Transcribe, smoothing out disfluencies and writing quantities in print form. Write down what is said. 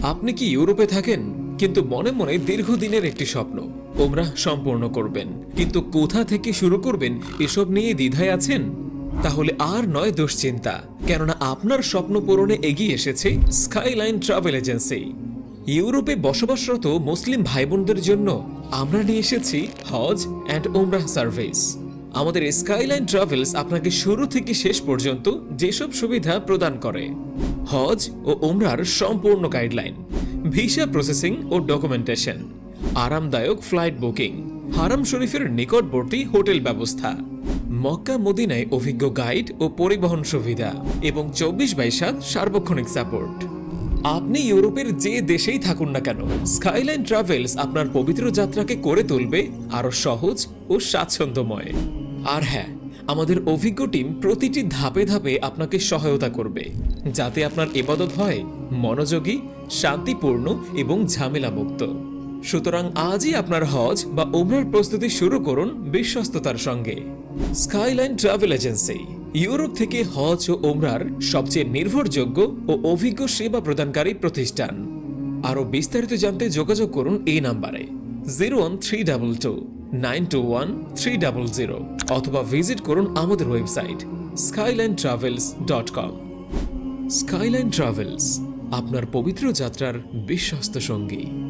আপনি কি ইউরোপে থাকেন কিন্তু মনে মনে দীর্ঘদিনের একটি স্বপ্ন উমরাহ সম্পূর্ণ করবেন, কিন্তু কোথা থেকে শুরু করবেন এসব নিয়ে দ্বিধায় আছেন? তাহলে আর নয় দুশ্চিন্তা, কেননা আপনার স্বপ্ন পূরণে এগিয়ে এসেছে স্কাইলাইন ট্রাভেল এজেন্সি। ইউরোপে বসবাসরত মুসলিম ভাই বোনদের জন্য আমরা নিয়ে এসেছি হজ অ্যান্ড উমরাহ সার্ভিস। আমাদের স্কাইলাইন ট্রাভেলস আপনাকে শুরু থেকে শেষ পর্যন্ত যেসব সুবিধা প্রদান করে: হজ ও উমরার সম্পূর্ণ গাইডলাইন, ভিসা প্রসেসিং ও ডকুমেন্টেশন, আরামদায়ক ফ্লাইট বুকিং, হারাম শরীফের নিকটবর্তী হোটেল ব্যবস্থা, মক্কা মদিনায় অভিজ্ঞ গাইড ও পরিবহন সুবিধা এবং 24/7 সার্বক্ষণিক সাপোর্ট। আপনি ইউরোপের যে দেশেই থাকুন না কেন, স্কাইলাইন ট্রাভেলস আপনার পবিত্র যাত্রাকে করে তুলবে আরো সহজ ও স্বাচ্ছন্দ্যময়। আর হ্যাঁ, আমাদের অভিজ্ঞ টিম প্রতিটি ধাপে ধাপে আপনাকে সহায়তা করবে, যাতে আপনার ইবাদত হয় মনোযোগী, শান্তিপূর্ণ এবং ঝামেলামুক্ত। সুতরাং আজই আপনার হজ বা উমরার প্রস্তুতি শুরু করুন বিশ্বস্ততার সঙ্গে। স্কাইলাইন ট্রাভেল এজেন্সি, ইউরোপ থেকে হজ ও উমরার সবচেয়ে নির্ভরযোগ্য ও অভিজ্ঞ সেবা প্রদানকারী প্রতিষ্ঠান। আরও বিস্তারিত জানতে যোগাযোগ করুন এই নাম্বারে 01322921300 অথবা ভিজিট করুন আমাদের ওয়েবসাইট skylinetravels.com। স্কাইলাইন ট্রাভেলস, আপনার পবিত্র যাত্রার বিশ্বস্ত সঙ্গী।